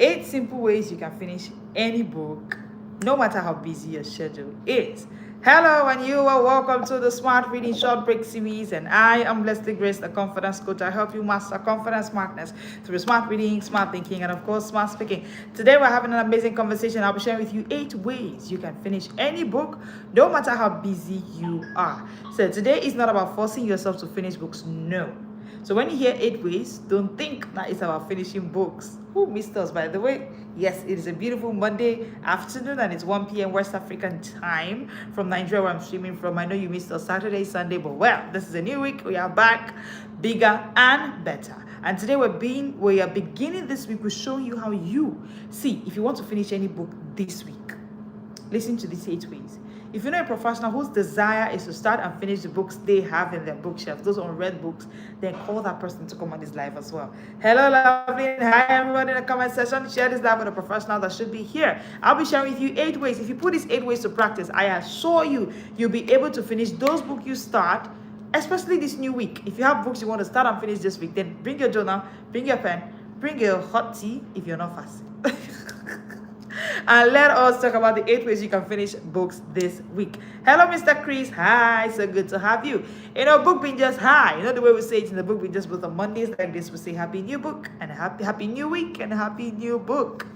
8 simple ways you can finish any book, no matter how busy your schedule is. Hello, and you are welcome to the Smart Reading Short Break series. And I am Leslie Grace, the confidence coach. I help you master confidence smartness through smart reading, smart thinking, and of course, smart speaking. Today, we're having an amazing conversation. I'll be sharing with you 8 ways you can finish any book, no matter how busy you are. So, today is not about forcing yourself to finish books, no. So when you hear 8 ways, don't think that it's about finishing books. Who missed us, by the way? Yes, it is a beautiful Monday afternoon and it's 1 p.m. West African time from Nigeria, where I'm streaming from. I know you missed us Saturday, Sunday, but well, this is a new week. We are back bigger and better. And today we are beginning this week with showing you how you see if you want to finish any book this week. Listen to these 8 ways. If you're not a professional whose desire is to start and finish the books they have in their bookshelf, those unread books, then call that person to come on this live as well. Hello, lovely. Hi, everybody in the comment section. Share this live with a professional that should be here. I'll be sharing with you 8 ways. If you put these 8 ways to practice, I assure you, you'll be able to finish those books you start, especially this new week. If you have books you want to start and finish this week, then bring your journal, bring your pen, bring your hot tea if you're not fasting. And let us talk about the 8 ways you can finish books this week. Hello, Mr. Chris. Hi, so good to have you. You know, book bingers, hi. You know the way we say it in the book bingers, both on Mondays like this, we say happy new book and happy new week and happy new book.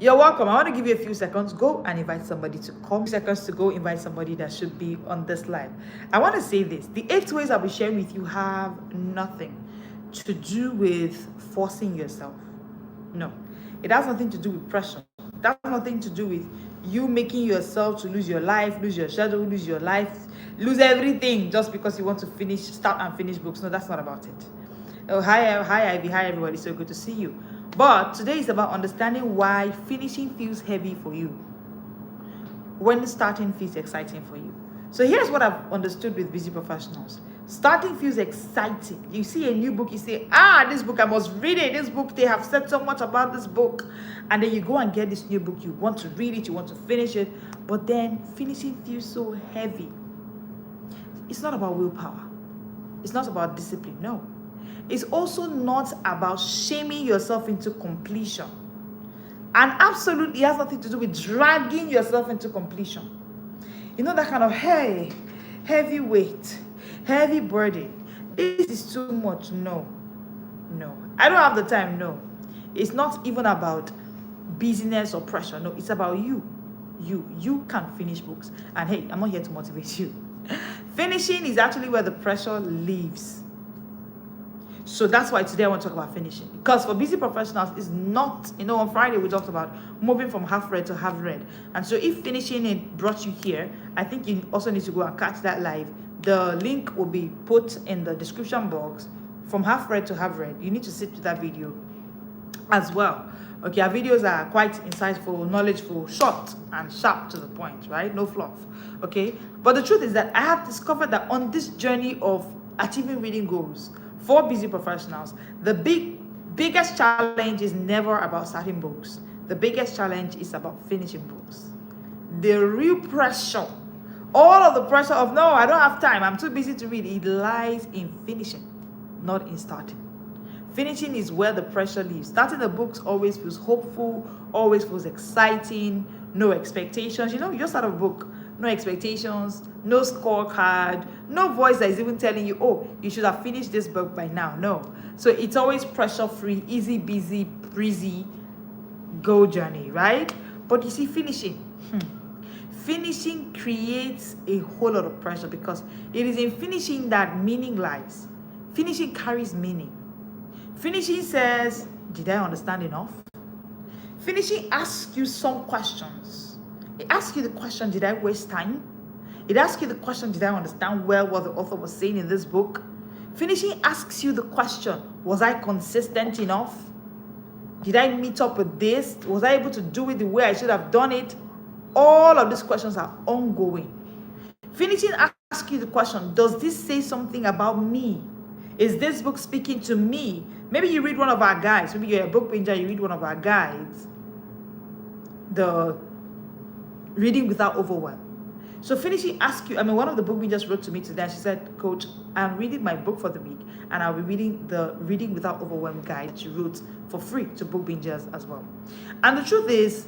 You're welcome. I want to give you a few seconds. Go and invite somebody to come. Seconds to go invite somebody that should be on this live. I want to say this. The 8 ways I'll be sharing with you have nothing to do with forcing yourself. No. It has nothing to do with pressure. It has nothing to do with you making yourself to lose your life, lose your schedule, lose your life, lose everything just because you want to start and finish books. No, that's not about it. Oh, hi Ivy, hi everybody. So good to see you. But today is about understanding why finishing feels heavy for you when starting feels exciting for you. So here's what I've understood with busy professionals. Starting feels exciting. You see a new book, you say, this book, I must read it. This book, they have said so much about this book. And then you go and get this new book. You want to read it, you want to finish it. But then finishing feels so heavy. It's not about willpower. It's not about discipline, no. It's also not about shaming yourself into completion. And absolutely has nothing to do with dragging yourself into completion. You know that kind of, heavy weight, heavy burden. This is too much. No. I don't have the time. No. It's not even about busyness or pressure. No, it's about you. You can finish books. And hey, I'm not here to motivate you. Finishing is actually where the pressure lives. So that's why today I want to talk about finishing. Because for busy professionals, it's not, on Friday we talked about moving from half read to half read. And so if finishing it brought you here, I think you also need to go and catch that live. The link will be put in the description box from half read to half read. You need to sit with that video as well. Okay, our videos are quite insightful, knowledgeable, short and sharp to the point, right? No fluff. Okay, but the truth is that I have discovered that on this journey of achieving reading goals for busy professionals, the biggest challenge is never about starting books. The biggest challenge is about finishing books. The real pressure, all of the pressure of, no, I don't have time, I'm too busy to read, it lies in finishing, not in starting. Finishing is where the pressure lives. Starting the books always feels hopeful, always feels exciting, no expectations. You just start a book, no expectations, no scorecard, no voice that is even telling you, you should have finished this book by now. No. So it's always pressure-free, easy, busy, breezy, go journey, right? But you see, finishing creates a whole lot of pressure because it is in finishing that meaning lies. Finishing carries meaning. Finishing says, did I understand enough? Finishing asks you some questions. It asks you the question, did I waste time? It asks you the question, did I understand well what the author was saying in this book? Finishing asks you the question, was I consistent enough? Did I meet up with this? Was I able to do it the way I should have done it? All of these questions are ongoing. Finishing asks you the question, does this say something about me? Is this book speaking to me? Maybe you read one of our guides. Maybe you're a book binger, you read one of our guides. The Reading Without Overwhelm. So finishing ask you, one of the book we just wrote to me today, she said, Coach, I'm reading my book for the week, and I'll be reading the Reading Without Overwhelm guide she wrote for free to book bingers as well. And the truth is,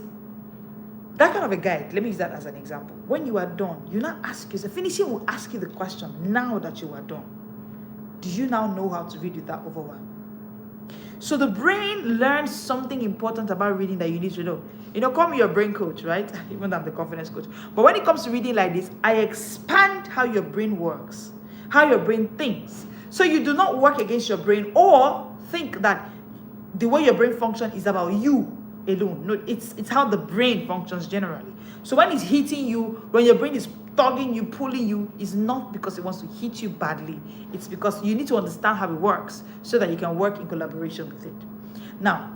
that kind of a guide, let me use that as an example. When you are done, you now ask yourself, finishing will ask you the question, now that you are done, do you now know how to read without overwhelm? So the brain learns something important about reading that you need to know. Call me your brain coach, right? Even though I'm the confidence coach. But when it comes to reading like this, I expand how your brain works, how your brain thinks. So you do not work against your brain or think that the way your brain functions is about you alone. No, it's how the brain functions generally. So when it's hitting you, when your brain is tugging you, pulling you, it's not because it wants to hit you badly. It's because you need to understand how it works so that you can work in collaboration with it. Now,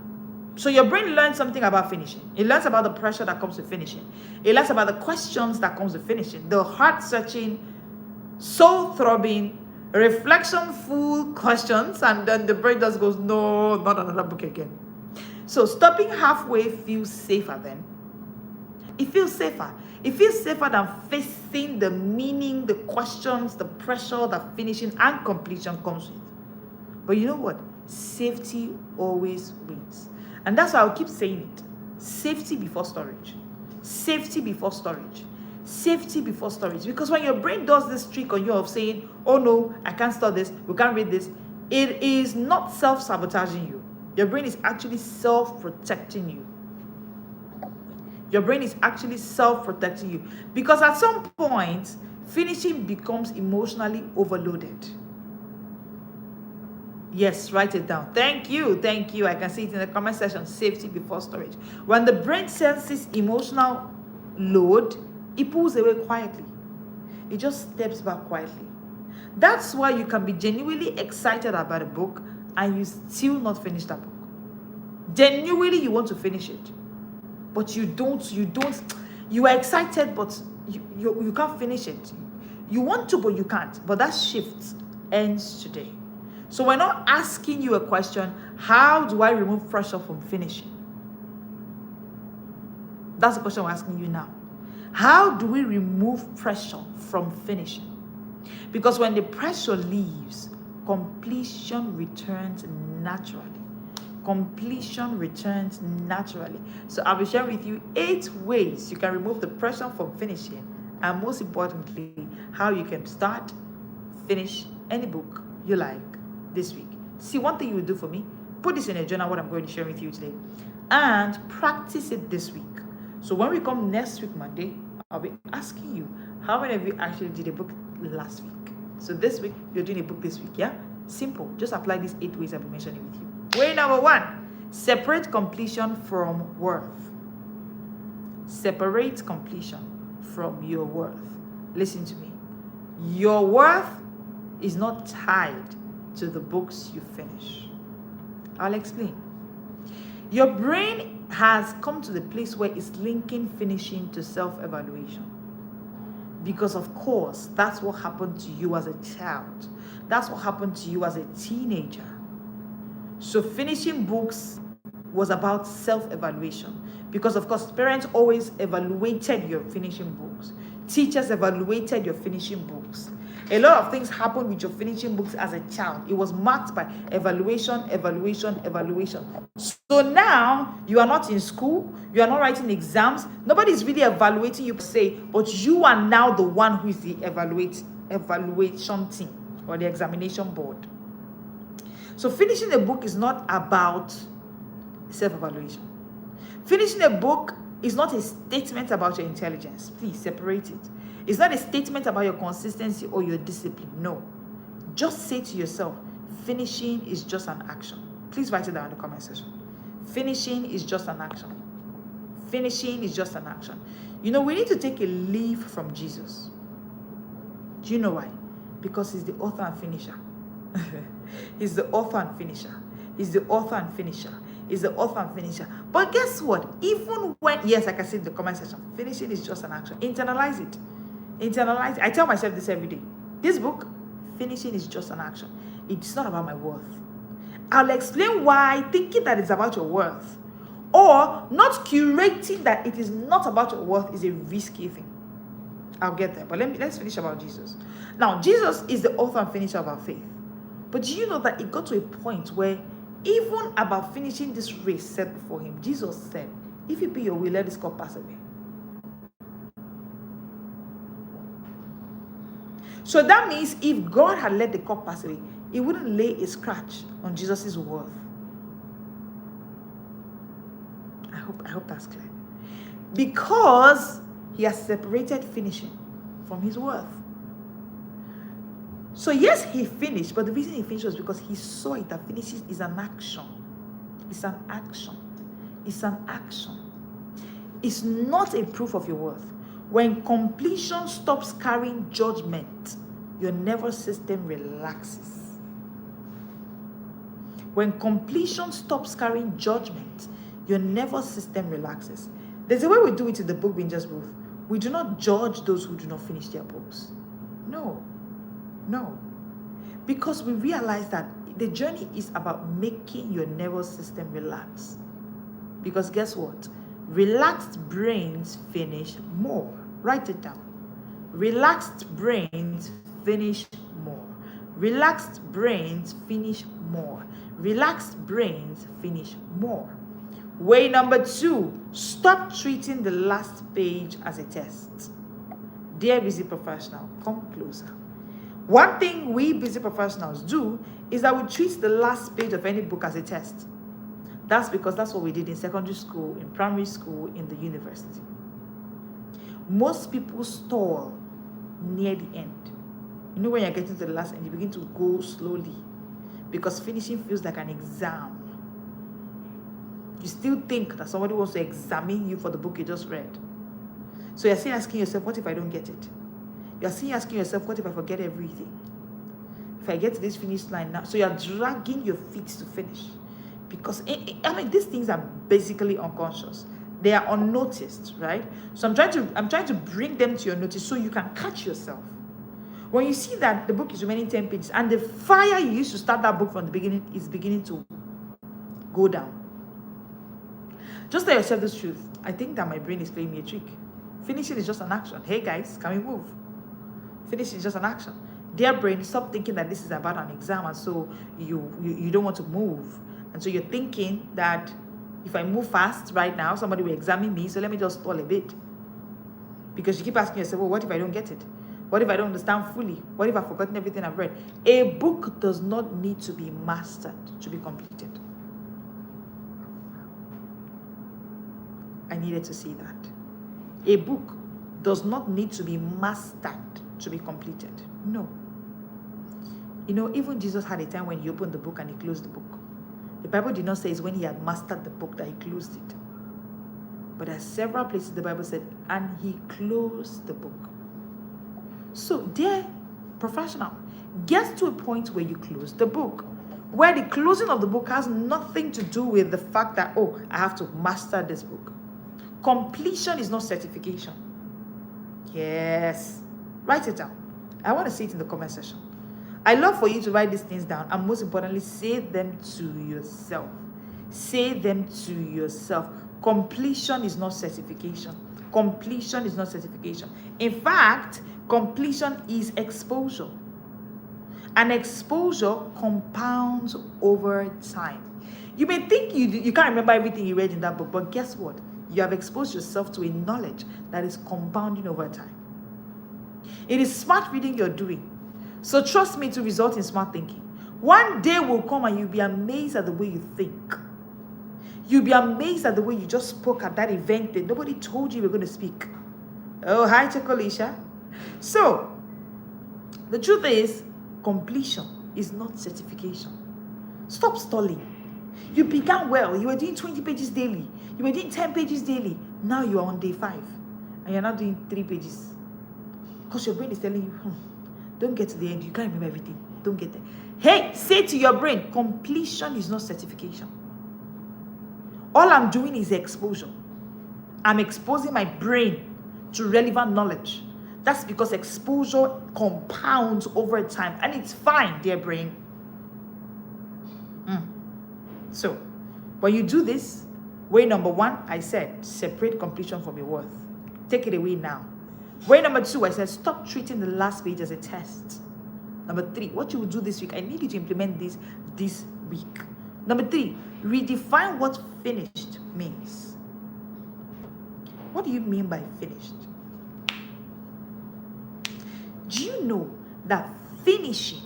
so your brain learns something about finishing. It learns about the pressure that comes with finishing. It learns about the questions that comes with finishing. The heart-searching, soul-throbbing, reflection-full questions, and then the brain just goes, no, not another book again. So stopping halfway feels safer then. It feels safer. It feels safer than facing the meaning, the questions, the pressure that finishing and completion comes with. But you know what? Safety always wins. And that's why I'll keep saying it. Safety before storage. Safety before storage. Safety before storage. Because when your brain does this trick on you of saying, oh no, I can't store this, we can't read this, it is not self-sabotaging you. Your brain is actually self-protecting you. Your brain is actually self-protecting you. Because at some point, finishing becomes emotionally overloaded. Yes, write it down. Thank you. Thank you. I can see it in the comment section. Safety before storage. When the brain senses emotional load, it pulls away quietly. It just steps back quietly. That's why you can be genuinely excited about a book and you still not finish that book. Genuinely, you want to finish it. But you are excited, but you can't finish it. You want to, but you can't. But that shift ends today. So we're not asking you a question, how do I remove pressure from finishing? That's the question we're asking you now. How do we remove pressure from finishing? Because when the pressure leaves, completion returns naturally. Completion returns naturally. So I'll be sharing with you 8 ways you can remove the pressure from finishing, and most importantly, how you can start, finish any book you like this week. See, one thing you will do for me, put this in a journal, what I'm going to share with you today, and practice it this week. So when we come next week, Monday, I'll be asking you, how many of you actually did a book last week? So this week, you're doing a book this week, yeah? Simple. Just apply these 8 ways I'll be mentioning with you. Way number 1, separate completion from worth. Separate completion from your worth. Listen to me. Your worth is not tied to the books you finish. I'll explain. Your brain has come to the place where it's linking finishing to self-evaluation. Because of course, that's what happened to you as a child. That's what happened to you as a teenager. So finishing books was about self-evaluation. Because of course, parents always evaluated your finishing books. Teachers evaluated your finishing books. A lot of things happened with your finishing books as a child. It was marked by evaluation, evaluation, evaluation. So now you are not in school, you are not writing exams, nobody is really evaluating you per se, but you are now the one who is the evaluation team or the examination board. So finishing a book is not about self-evaluation. Finishing a book is not a statement about your intelligence. Please separate it. It's not a statement about your consistency or your discipline. No. Just say to yourself, finishing is just an action. Please write it down in the comment section. Finishing is just an action. Finishing is just an action. You know, we need to take a leaf from Jesus. Do you know why? Because he's the author and finisher. He's the author and finisher. He's the author and finisher. He's the author and finisher. But guess what? Even when, yes, like I said in the comment section, finishing is just an action. Internalize it. Internalize it. I tell myself this every day. This book, finishing is just an action. It's not about my worth. I'll explain why thinking that it's about your worth or not curating that it is not about your worth is a risky thing. I'll get there. But let's finish about Jesus. Now, Jesus is the author and finisher of our faith. But do you know that it got to a point where even about finishing this race set before him, Jesus said, if it be your will, let this cup pass away. So that means if God had let the cup pass away, it wouldn't lay a scratch on Jesus' worth. I hope that's clear. Because he has separated finishing from his worth. So yes, he finished, but the reason he finished was because he saw it that finishing is an action. It's an action. It's an action. It's not a proof of your worth. When completion stops carrying judgment, your nervous system relaxes. When completion stops carrying judgment, your nervous system relaxes. There's a way we do it in the book Binger's Booth. We do not judge those who do not finish their books. No. Because we realize that the journey is about making your nervous system relax. Because guess what? Relaxed brains finish more. Write it down. Relaxed brains finish more. Relaxed brains finish more. Relaxed brains finish more. Way number 2, stop treating the last page as a test. Dear busy professional, come closer. One thing we busy professionals do is that we treat the last page of any book as a test. That's because that's what we did in secondary school, in primary school, in the university. Most people stall near the end. You know, when you're getting to the last end, you begin to go slowly because finishing feels like an exam. You still think that somebody wants to examine you for the book you just read. So you're still asking yourself, what if I don't get it? You're still asking yourself, what if I forget everything? If I get to this finish line now? So you're dragging your feet to finish. Because, these things are basically unconscious. They are unnoticed, right? So I'm trying to bring them to your notice so you can catch yourself. When you see that the book is remaining 10 pages and the fire you used to start that book from the beginning is beginning to go down, just tell yourself this truth. I think that my brain is playing me a trick. Finishing is just an action. Hey guys, can we move? Finishing is just an action. Dear brain, stop thinking that this is about an exam and so you don't want to move. And so you're thinking that if I move fast right now, somebody will examine me, so let me just stall a bit. Because you keep asking yourself, well, what if I don't get it? What if I don't understand fully? What if I've forgotten everything I've read? A book does not need to be mastered to be completed. I needed to see that. A book does not need to be mastered to be completed. No. You know, even Jesus had a time when he opened the book and he closed the book. The Bible did not say it's when he had mastered the book that he closed it. But there are several places the Bible said, and he closed the book. So, dear professional, get to a point where you close the book. Where the closing of the book has nothing to do with the fact that, oh, I have to master this book. Completion is not certification. Yes. Write it down. I want to see it in the comment section. I love for you to write these things down and most importantly, say them to yourself. Say them to yourself. Completion is not certification. Completion is not certification. In fact, completion is exposure. And exposure compounds over time. You may think you can't remember everything you read in that book, but guess what? You have exposed yourself to a knowledge that is compounding over time. It is smart reading you're doing. So trust me to result in smart thinking. One day will come and you'll be amazed at the way you think. You'll be amazed at the way you just spoke at that event that nobody told you you were going to speak. Oh, hi, Chocolisha. So, the truth is, completion is not certification. Stop stalling. You began well. You were doing 20 pages daily. You were doing 10 pages daily. Now you are on day 5. And you're not doing 3 pages. Because your brain is telling you, don't get to the end. You can't remember everything. Don't get there. Hey, say to your brain, completion is not certification. All I'm doing is exposure. I'm exposing my brain to relevant knowledge. That's because exposure compounds over time. And it's fine, dear brain. So, when you do this, way number 1, I said, separate completion from your worth. Take it away now. Way number 2, I said stop treating the last page as a test. Number 3, what you will do this week, I need you to implement this week. Number 3, redefine what finished means. What do you mean by finished? Do you know that finishing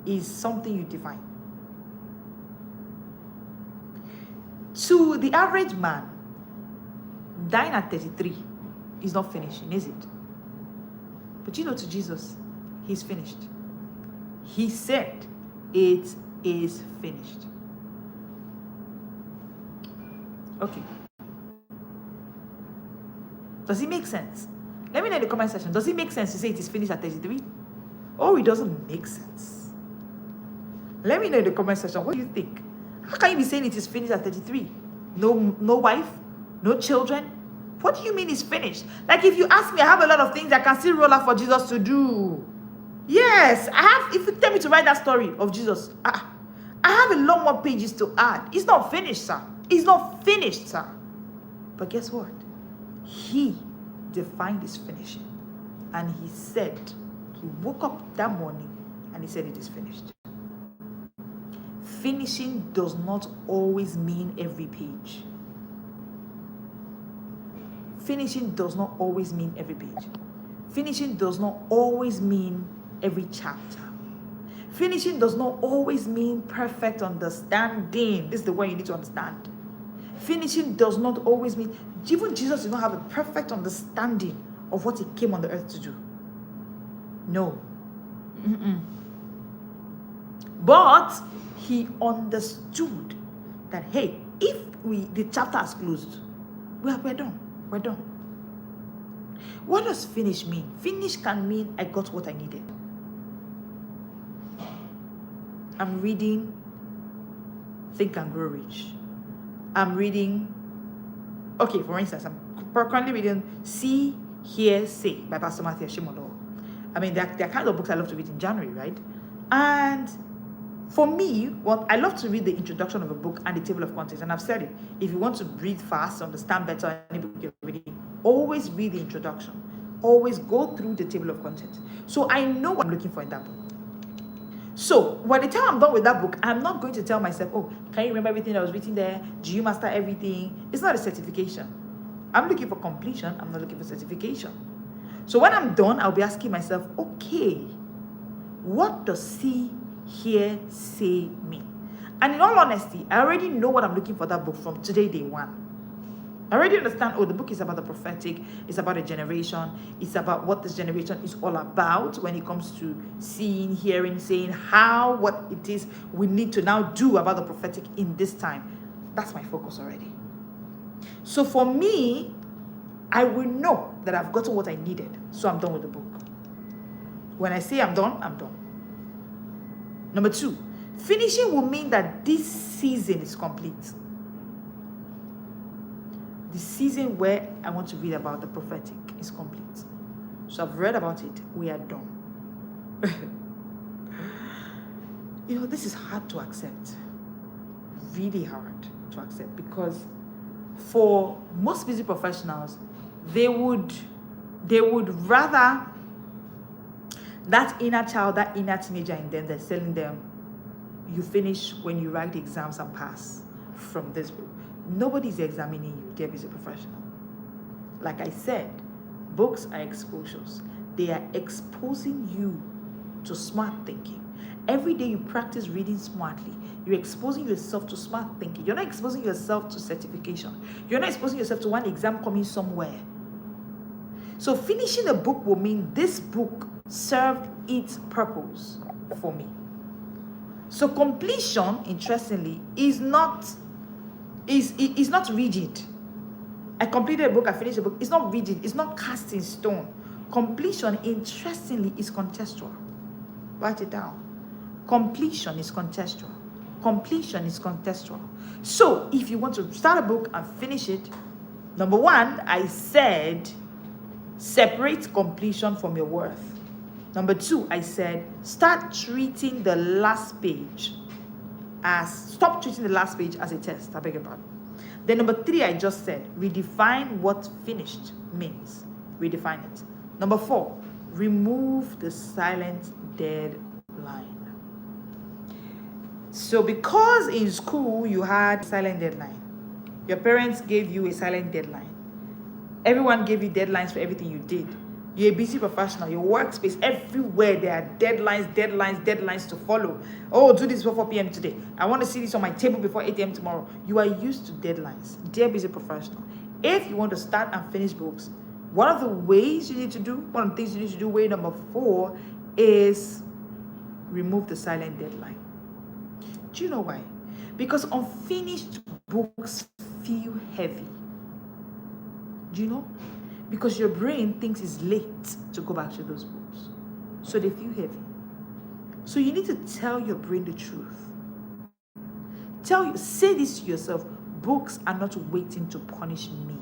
is something you define? To the average man, dying at 33 is not finishing, is it? But you know, to Jesus, he's finished. He said, it is finished. Okay. Does it make sense? Let me know in the comment section. Does it make sense to say it is finished at 33? Or it doesn't make sense? Let me know in the comment section. What do you think? How can you be saying it is finished at 33? No wife? No children? What do you mean it's finished? Like, if you ask me, I have a lot of things I can still roll out for Jesus to do. Yes, I have. If you tell me to write that story of Jesus, I have a lot more pages to add. It's not finished, sir. It's not finished, sir. But guess what? He defined his finishing. And he said, he woke up that morning and he said it is finished. Finishing does not always mean every page. Finishing does not always mean every page. Finishing does not always mean every chapter. Finishing does not always mean perfect understanding. This is the way you need to understand. Finishing does not always mean, even Jesus did not have a perfect understanding of what he came on the earth to do. No. But he understood that, hey, if the chapter is closed, we're done. We're done. What does finish mean? Finish can mean I got what I needed. I'm reading Think and Grow Rich. I'm reading, okay, for instance, I'm currently reading See, Hear, Say by Pastor Matthew Shimono. I mean, they're kind of books I love to read in January, right? And for me, I love to read the introduction of a book and the table of contents. And I've said it, if you want to read fast, understand better any book you're reading, always read the introduction. Always go through the table of contents. So I know what I'm looking for in that book. So by the time I'm done with that book, I'm not going to tell myself, oh, can you remember everything that was written there? Do you master everything? It's not a certification. I'm looking for completion. I'm not looking for certification. So when I'm done, I'll be asking myself, okay, what does see, hear, say mean? And in all honesty, I already know what I'm looking for that book from today, day one. I already understand, oh, the book is about the prophetic, it's about a generation, it's about what this generation is all about when it comes to seeing, hearing, saying, how, what it is we need to now do about the prophetic in this time. That's my focus already. So for me, I will know that I've gotten what I needed, so I'm done with the book. When I say I'm done, I'm done. Number 2, finishing will mean that this season is complete. The season where I want to read about the prophetic is complete. So I've read about it. We are done. You know, this is hard to accept. Really hard to accept, because for most busy professionals, they would rather that inner child, that inner teenager in them that's telling them, you finish when you write the exams and pass from this book. Nobody's examining you, dear busy professional. Like I said, books are exposures. They are exposing you to smart thinking. Every day you practice reading smartly, you're exposing yourself to smart thinking. You're not exposing yourself to certification. You're not exposing yourself to one exam coming somewhere. So finishing a book will mean this book served its purpose for me. So completion, interestingly, is not rigid. I completed a book, I finished a book. It's not rigid. It's not cast in stone. Completion, interestingly, is contextual. Write it down. Completion is contextual. Completion is contextual. So if you want to start a book and finish it, number 1, I said, separate completion from your worth. Number 2, I said, stop treating the last page as a test. I beg your pardon. Then number 3, I just said, redefine what finished means. redefine it. Number 4, remove the silent deadline. So because in school you had silent deadline, your parents gave you a silent deadline. Everyone gave you deadlines for everything you did. You're a busy professional. Your workspace, everywhere there are deadlines to follow. Oh, do this before 4 p.m. today. I want to see this on my table before 8 a.m. tomorrow. You are used to deadlines. Dear busy professional, if you want to start and finish books, one of the things you need to do, way number 4, is remove the silent deadline. Do you know why? Because unfinished books feel heavy. Do you know? Because your brain thinks it's late to go back to those books. So they feel heavy. So you need to tell your brain the truth. Say this to yourself: books are not waiting to punish me.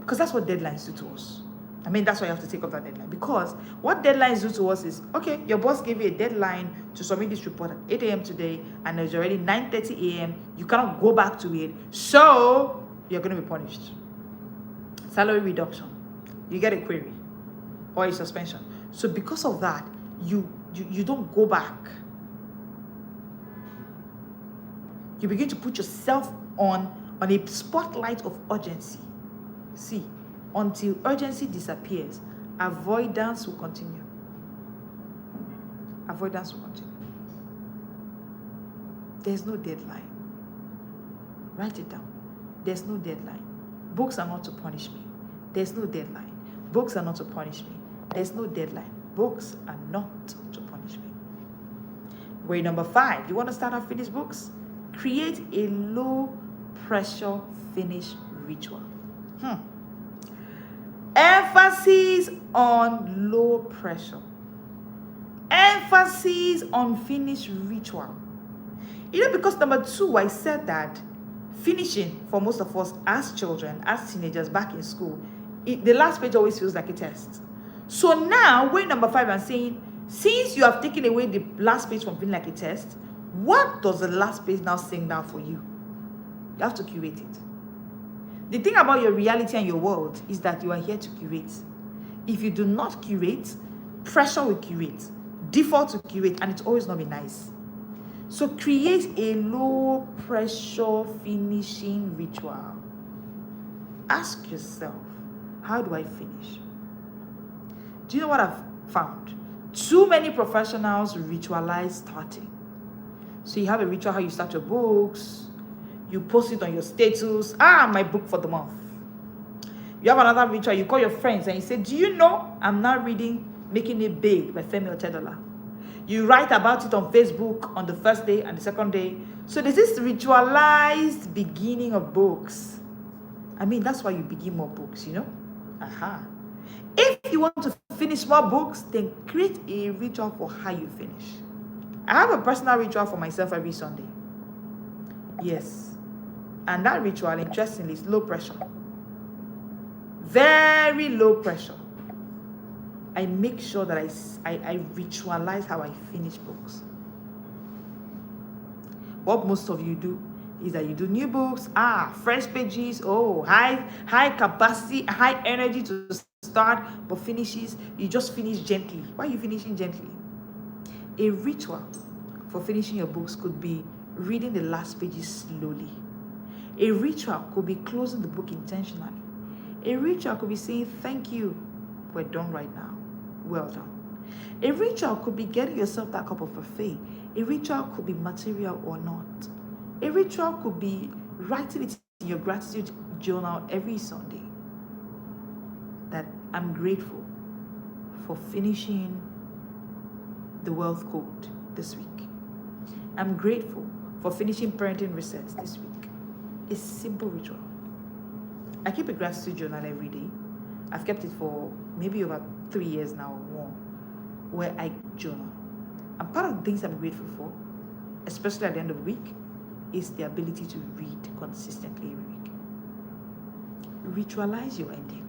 Because that's what deadlines do to us. I mean, that's why you have to take up that deadline. Because what deadlines do to us is, okay, your boss gave you a deadline to submit this report at 8 a.m. today, and it's already 9:30 a.m. You cannot go back to it. So you're going to be punished. Salary reduction. You get a query or a suspension. So because of that, you don't go back. You begin to put yourself on a spotlight of urgency. See, until urgency disappears, avoidance will continue. Avoidance will continue. There's no deadline. Write it down. There's no deadline. Books are not to punish me. There's no deadline. Books are not to punish me. There's no deadline. Books are not to punish me. Way number 5. You want to start and finish books? Create a low pressure finish ritual. Emphasis on low pressure. Emphasis on finish ritual. Because number 2, I said that finishing for most of us as children, as teenagers back in school, the last page always feels like a test. So now, way number 5, I'm saying, since you have taken away the last page from feeling like a test, what does the last page now sing down for you? You have to curate it. The thing about your reality and your world is that you are here to curate. If you do not curate, pressure will curate, default will curate, and it's always not be nice. So create a low pressure finishing ritual. Ask yourself, how do I finish? Do you know what I've found? Too many professionals ritualize starting. So you have a ritual how you start your books. You post it on your status. My book for the month. You have another ritual. You call your friends and you say, do you know I'm now reading Making It Big by Femi Otedola? You write about it on Facebook on the first day and the second day. So there's this ritualized beginning of books. I mean, that's why you begin more books, If you want to finish more books, then create a ritual for how you finish. I have a personal ritual for myself every Sunday. Yes. And that ritual, interestingly, is low pressure. Very low pressure. I make sure that I ritualize how I finish books. What most of you do is that you do new books, fresh pages, high capacity, high energy to start, but finishes, you just finish gently. Why are you finishing gently? A ritual for finishing your books could be reading the last pages slowly. A ritual could be closing the book intentionally. A ritual could be saying, thank you, we're done right now. Well done. A ritual could be getting yourself that cup of buffet. A ritual could be material or not. A ritual could be writing it in your gratitude journal every Sunday. That I'm grateful for finishing the Wealth Code this week. I'm grateful for finishing Parenting Resets this week. A simple ritual. I keep a gratitude journal every day. I've kept it for maybe over 3 years now or more, where I journal. And part of the things I'm grateful for, especially at the end of the week, is the ability to read consistently every week. Ritualize your ending.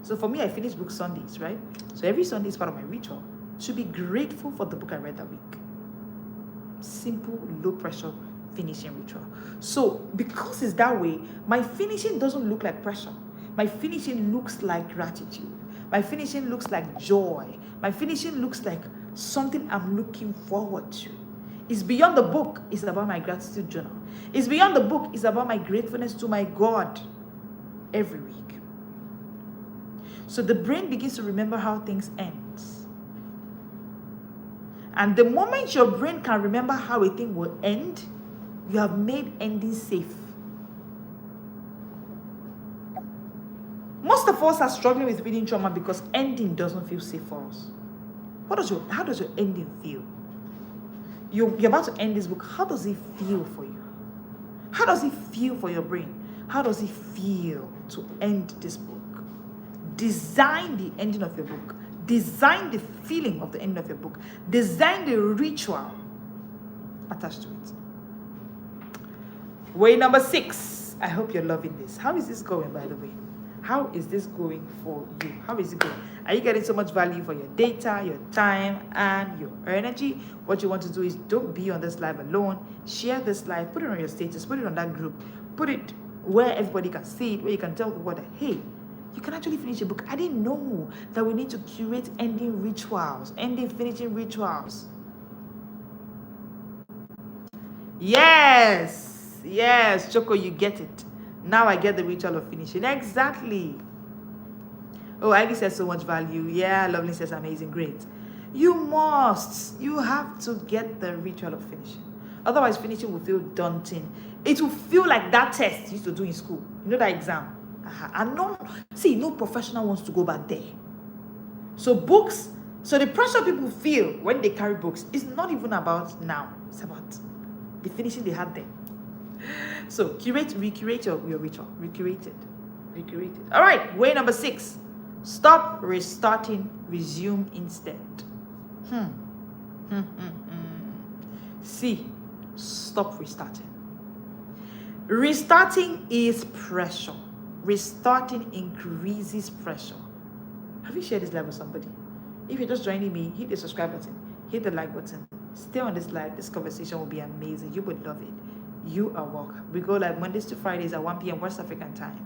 So for me, I finish book Sundays, right? So every Sunday is part of my ritual. To be grateful for the book I read that week. Simple, low pressure finishing ritual. So because it's that way, my finishing doesn't look like pressure. My finishing looks like gratitude. My finishing looks like joy. My finishing looks like something I'm looking forward to. It's beyond the book. It's about my gratitude journal. It's beyond the book. It's about my gratefulness to my God every week. So the brain begins to remember how things end. And the moment your brain can remember how a thing will end, you have made ending safe. Most of us are struggling with reading trauma because ending doesn't feel safe for us. How does your ending feel? You're about to end this book. How does it feel for you? How does it feel for your brain? How does it feel to end this book? Design the ending of your book. Design the feeling of the ending of your book. Design the ritual attached to it. Way number 6. I hope you're loving this. How is this going, by the way? How is this going for you? How is it going? Are you getting so much value for your data, your time, and your energy? What you want to do is don't be on this live alone. Share this live. Put it on your status. Put it on that group. Put it where everybody can see it, where you can tell people that, hey, you can actually finish a book. I didn't know that we need to curate ending rituals, ending finishing rituals. Yes, Choco, you get it. Now I get the ritual of finishing. Exactly. Oh, Ivy says so much value. Yeah, Lovely says amazing. Great. You have to get the ritual of finishing. Otherwise, finishing will feel daunting. It will feel like that test you used to do in school. You know that exam? And no professional wants to go back there. So the pressure people feel when they carry books is not even about now. It's about the finishing they had then. So recreate your ritual. Recreate it. All right, way number 6. Stop restarting, resume instead. C. Stop restarting. Restarting is pressure. Restarting increases pressure. Have you shared this live with somebody? If you're just joining me, hit the subscribe button, hit the like button. Stay on this live. This conversation will be amazing. You would love it. You are welcome. We go live Mondays to Fridays at 1 p.m. West African time.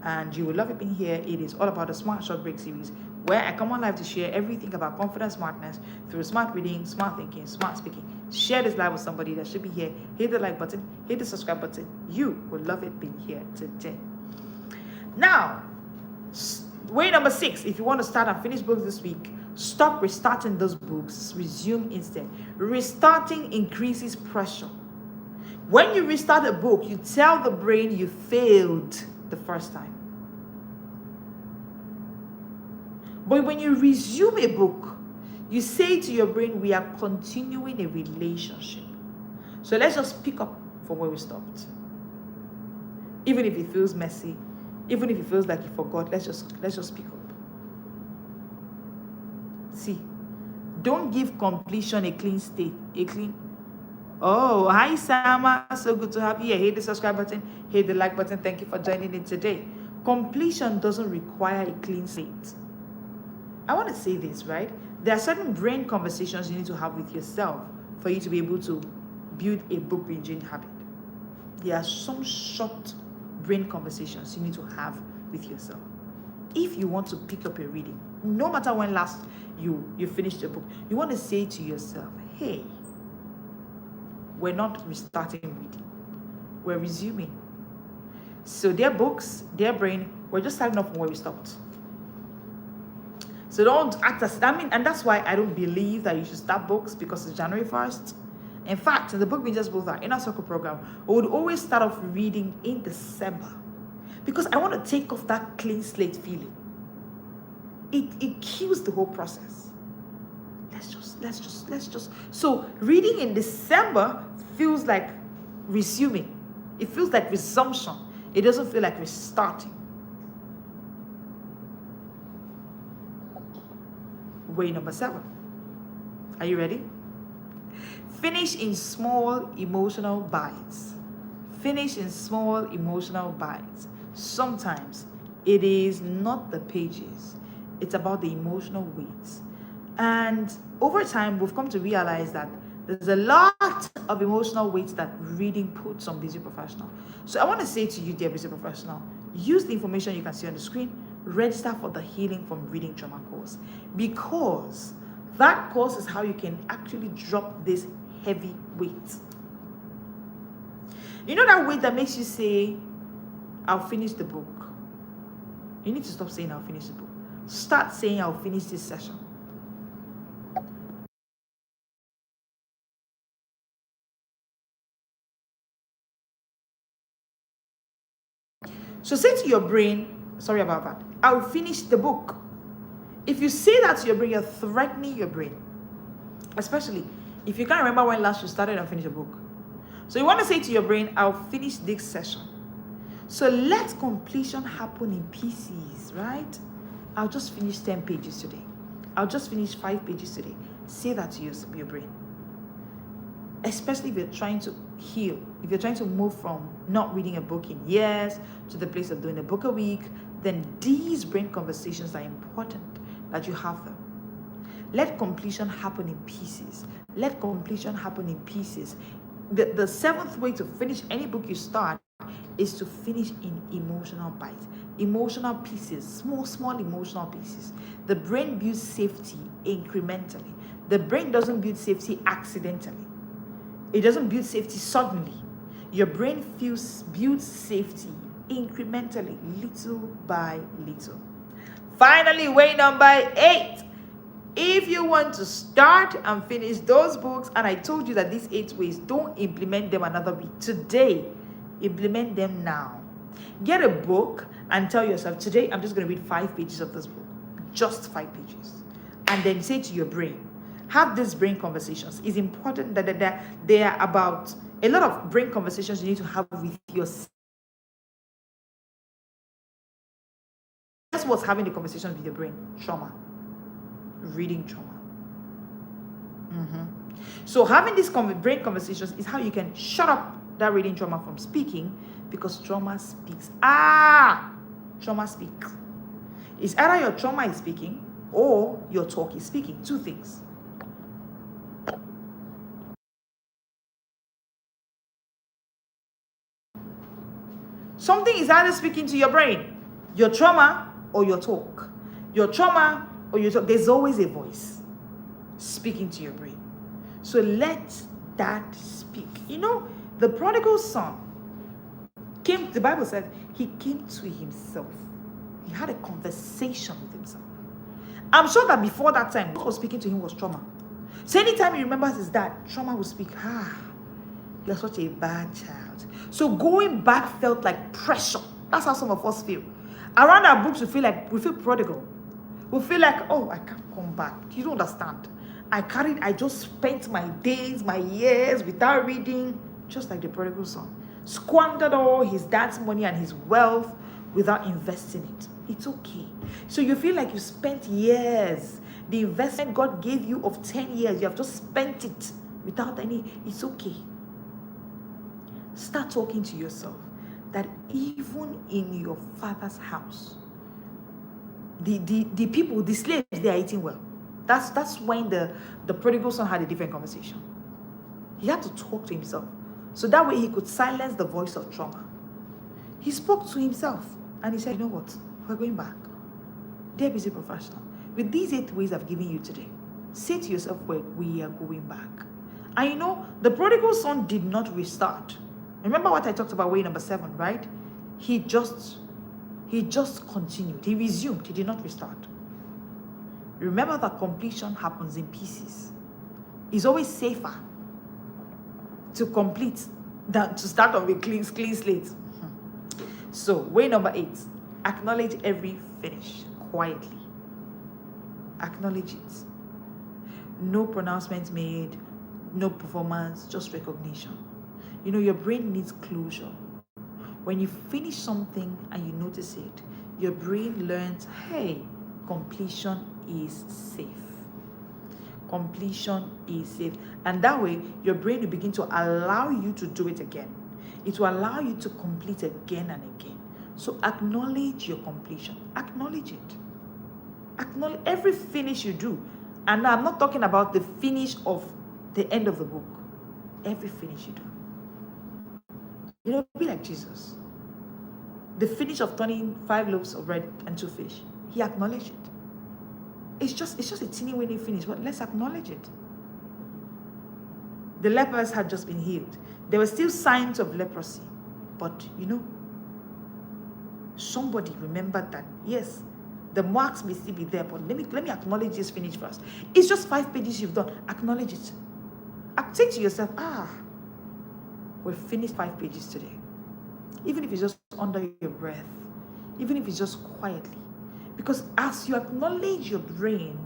And you will love it being here. It is all about the Smart Short Break series, where I come on live to share everything about confidence, smartness through smart reading, smart thinking, smart speaking. Share this live with somebody that should be here. Hit the like button, hit the subscribe button. You will love it being here today. Now, way number 6, if you want to start and finish books this week, stop restarting those books. Resume instead. Restarting increases pressure. When you restart a book, you tell the brain you failed the first time. But when you resume a book, you say to your brain, we are continuing a relationship. So let's just pick up from where we stopped. Even if it feels messy, even if it feels like you forgot, let's just pick up. See, don't give completion a clean state, Oh, hi Sama, so good to have you here. Hit the subscribe button, hit the like button. Thank you for joining in today. Completion doesn't require a clean slate. I want to say this, right? There are certain brain conversations you need to have with yourself for you to be able to build a book binging habit. There are some short brain conversations you need to have with yourself. If you want to pick up your reading, no matter when last you finished your book, you want to say to yourself, hey, we're not restarting reading. We're resuming. So their books, their brain, we're just starting off from where we stopped. So don't act as, and that's why I don't believe that you should start books because it's January 1st. In fact, in the Book Bingers Both, our Inner Circle program, we would always start off reading in December because I want to take off that clean slate feeling. It kills the whole process. Let's just. So reading in December feels like resuming. It feels like resumption. It doesn't feel like restarting. Way number 7. Are you ready? Finish in small emotional bites. Finish in small emotional bites. Sometimes it is not the pages. It's about the emotional weight. And over time, we've come to realize that there's a lot of emotional weight that reading puts on busy professional. So I want to say to you, dear busy professional, use the information you can see on the screen, register for the Healing from Reading Trauma course, because that course is how you can actually drop this heavy weight. You know that weight that makes you say, I'll finish the book. You need to stop saying I'll finish the book. Start saying I'll finish this session. So say to your brain, sorry about that, I'll finish the book. If you say that to your brain, you're threatening your brain. Especially if you can't remember when last you started and finished a book. So you want to say to your brain, I'll finish this session. So let completion happen in pieces, right? I'll just finish 10 pages today. I'll just finish 5 pages today. Say that to your brain. Especially if you're trying to heal, if you're trying to move from not reading a book in years to the place of doing a book a week, then these brain conversations are important that you have them. Let completion happen in pieces. Let completion happen in pieces. The seventh way to finish any book you start is to finish in emotional bites, emotional pieces, small emotional pieces. The brain builds safety incrementally. The brain doesn't build safety accidentally. It doesn't build safety suddenly. Your brain builds safety incrementally, little by little. Finally, way number 8. If you want to start and finish those books, and I told you that these 8 ways, don't implement them another week. Today, implement them now. Get a book and tell yourself, today I'm just going to read 5 pages of this book. Just 5 pages. And then say to your brain, have these brain conversations. It's important that they are about a lot of brain conversations you need to have with yourself. That's what's having the conversations with your brain. Trauma. Reading trauma. So having these brain conversations is how you can shut up that reading trauma from speaking, because trauma speaks. Trauma speaks. It's either your trauma is speaking or your talk is speaking. 2 things. Something is either speaking to your brain, your trauma or your talk. Your trauma or your talk. There's always a voice speaking to your brain. So let that speak. You know, the prodigal son came, the Bible said, he came to himself. He had a conversation with himself. I'm sure that before that time, what was speaking to him was trauma. So anytime he remembers his dad, trauma will speak. You're such a bad child. So going back felt like pressure. That's how some of us feel. Around our books, we feel prodigal. We feel like, oh, I can't come back. You don't understand. I just spent my days, my years without reading, just like the prodigal son. Squandered all his dad's money and his wealth without investing it. It's okay. So you feel like you spent years. The investment God gave you of 10 years, you have just spent it without any. It's okay. Start talking to yourself that even in your father's house, the people, the slaves, they are eating well. That's when the prodigal son had a different conversation. He had to talk to himself. So that way he could silence the voice of trauma. He spoke to himself and he said, you know what? We're going back. Dear busy professional, with these 8 ways I've given you today, say to yourself, we are going back. And you know, the prodigal son did not restart. Remember what I talked about way number 7, right? He just continued. He resumed. He did not restart. Remember that completion happens in pieces. It's always safer to complete than to start on with clean slate. So, way number 8, acknowledge every finish quietly. Acknowledge it. No pronouncements made, no performance, just recognition. You know, your brain needs closure. When you finish something and you notice it, your brain learns, hey, completion is safe. Completion is safe. And that way, your brain will begin to allow you to do it again. It will allow you to complete again and again. So acknowledge your completion. Acknowledge it. Acknowledge every finish you do. And I'm not talking about the finish of the end of the book. Every finish you do. You know, be like Jesus. the finish of turning 5 loaves of bread and 2 fish. He acknowledged it. It's just a teeny weeny finish, but let's acknowledge it. The lepers had just been healed. There were still signs of leprosy, but somebody remembered that, yes, the marks may still be there, but let me acknowledge this finish first. It's just 5 pages you've done. Acknowledge it. Say to yourself, we've finished 5 pages today. Even if it's just under your breath, even if it's just quietly. Because as you acknowledge your brain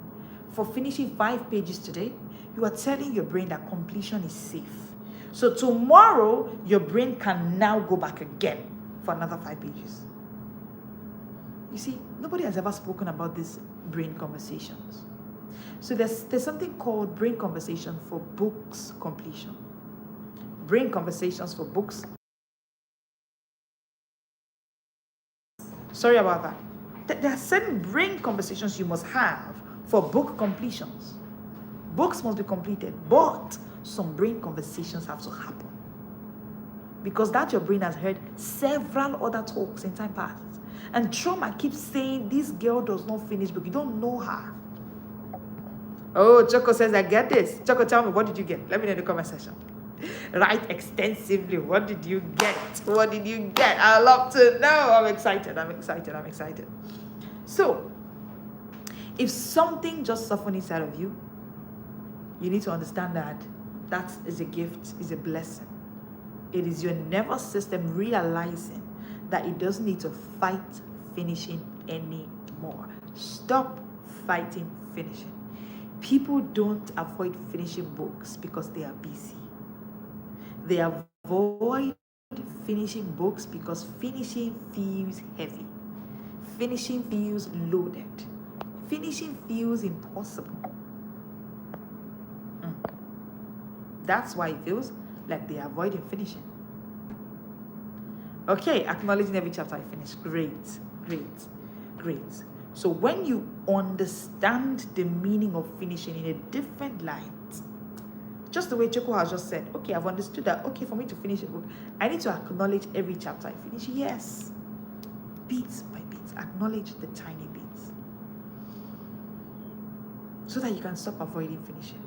for finishing 5 pages today, you are telling your brain that completion is safe. So tomorrow, your brain can now go back again for another 5 pages. You see, nobody has ever spoken about these brain conversations. So there's something called brain conversation for books completion. Brain conversations for books. Sorry about that. There are certain brain conversations you must have for book completions. Books must be completed, but some brain conversations have to happen. Because that your brain has heard several other talks in time past. And trauma keeps saying, this girl does not finish book. You don't know her. Oh, Choco says, I get this. Choco, tell me, what did you get? Let me know in the comment section. Write extensively. What did you get? What did you get? I love to know. I'm excited. So, if something just softened inside of you, you need to understand that that is a gift, is a blessing. It is your nervous system realizing that it doesn't need to fight finishing anymore. Stop fighting finishing. People don't avoid finishing books because they are busy. They avoid finishing books because finishing feels heavy. Finishing feels loaded. Finishing feels impossible. That's why it feels like they are avoiding finishing. Okay, acknowledging every chapter I finished. Great. So when you understand the meaning of finishing in a different light, just the way Choco has just said, okay, I've understood that, okay, for me to finish a book, I need to acknowledge every chapter I finish. Yes. Bits by bits. Acknowledge the tiny bits. So that you can stop avoiding finishing.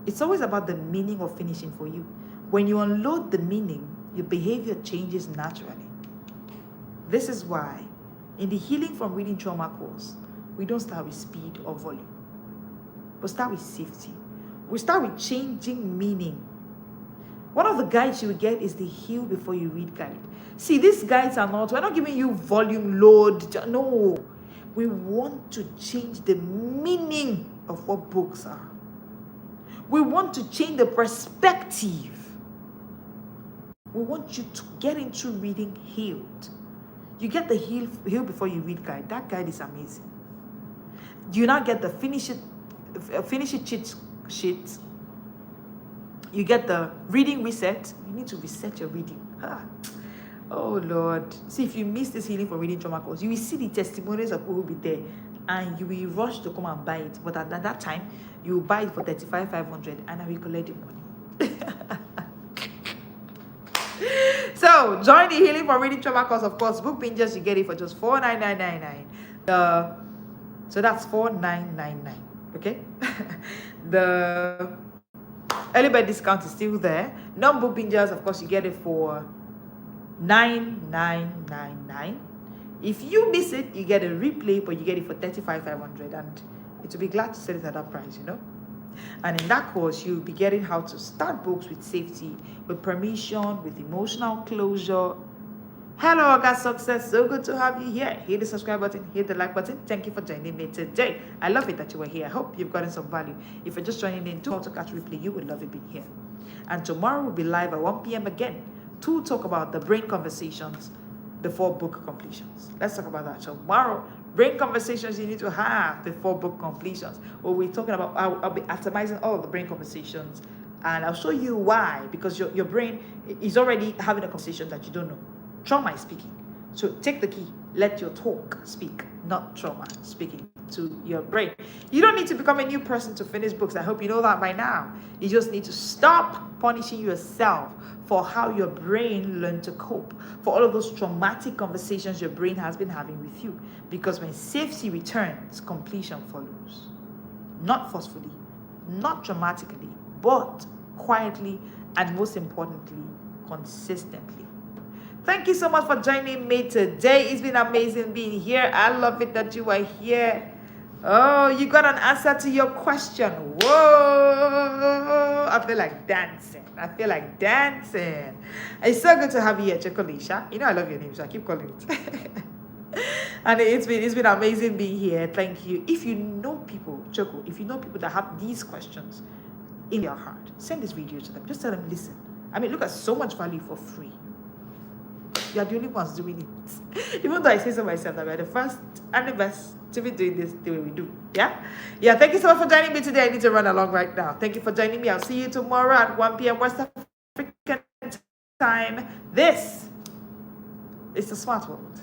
It's always about the meaning of finishing for you. When you unload the meaning, your behavior changes naturally. This is why in the Healing from Reading Trauma course, we don't start with speed or volume. We start with safety. We start with changing meaning. One of the guides you will get is the Heal Before You Read guide. See, these guides we're not giving you volume load. No. We want to change the meaning of what books are. We want to change the perspective. We want you to get into reading healed. You get the Heal Before You Read guide. That guide is amazing. You now get the Finish It cheat sheet. You get the Reading Reset. You need to reset your reading. Oh Lord. See, if you miss this Healing from Reading Trauma course, you will see the testimonies of who will be there and you will rush to come and buy it. But at that time, you will buy it for $35,500 and I will collect the money. So, join the Healing from Reading Trauma course, of course. Book bingers, you get it for just $499.99. So that's $4,999. Okay? The early bird discount is still there. Non-book bingers, of course, you get it for $9,999. If you miss it, you get a replay, but you get it for $35,500, and it will be glad to sell it at that price, you know. And in that course, you'll be getting how to start books with safety, with permission, with emotional closure. Hello, August Success. So good to have you here. Hit the subscribe button, hit the like button. Thank you for joining me today. I love it that you were here. I hope you've gotten some value. If you're just joining in to catch replay, you would love it being here. And tomorrow we'll be live at 1 p.m. again to talk about the brain conversations, before book completions. Let's talk about that tomorrow. Brain conversations you need to have before book completions. What we're talking about, I'll be atomizing all of the brain conversations, and I'll show you why. Because your brain is already having a conversation that you don't know. Trauma is speaking. So take the key. Let your talk speak, not trauma speaking. to your brain. You don't need to become a new person to finish books. I hope you know that by now. You just need to stop punishing yourself for how your brain learned to cope, for all of those traumatic conversations your brain has been having with you. Because when safety returns, completion follows. Not forcefully, not dramatically, but quietly, and most importantly, consistently. Thank you so much for joining me today. It's been amazing being here. I love it that you are here. Oh, you got an answer to your question. Whoa! I feel like dancing. It's so good to have you here, Chocolisha. You know I love your name, so I keep calling it. And it's been amazing being here. Thank you. If you know people, Choco, if you know people that have these questions in their heart, send this video to them. Just tell them, listen. I mean, look at so much value for free. You are the only ones doing it. Even though I say so myself, that we are the first and the best to be doing this the way we do. Yeah? Yeah, thank you so much for joining me today. I need to run along right now. Thank you for joining me. I'll see you tomorrow at 1 p.m. West African time. This is the Smart World.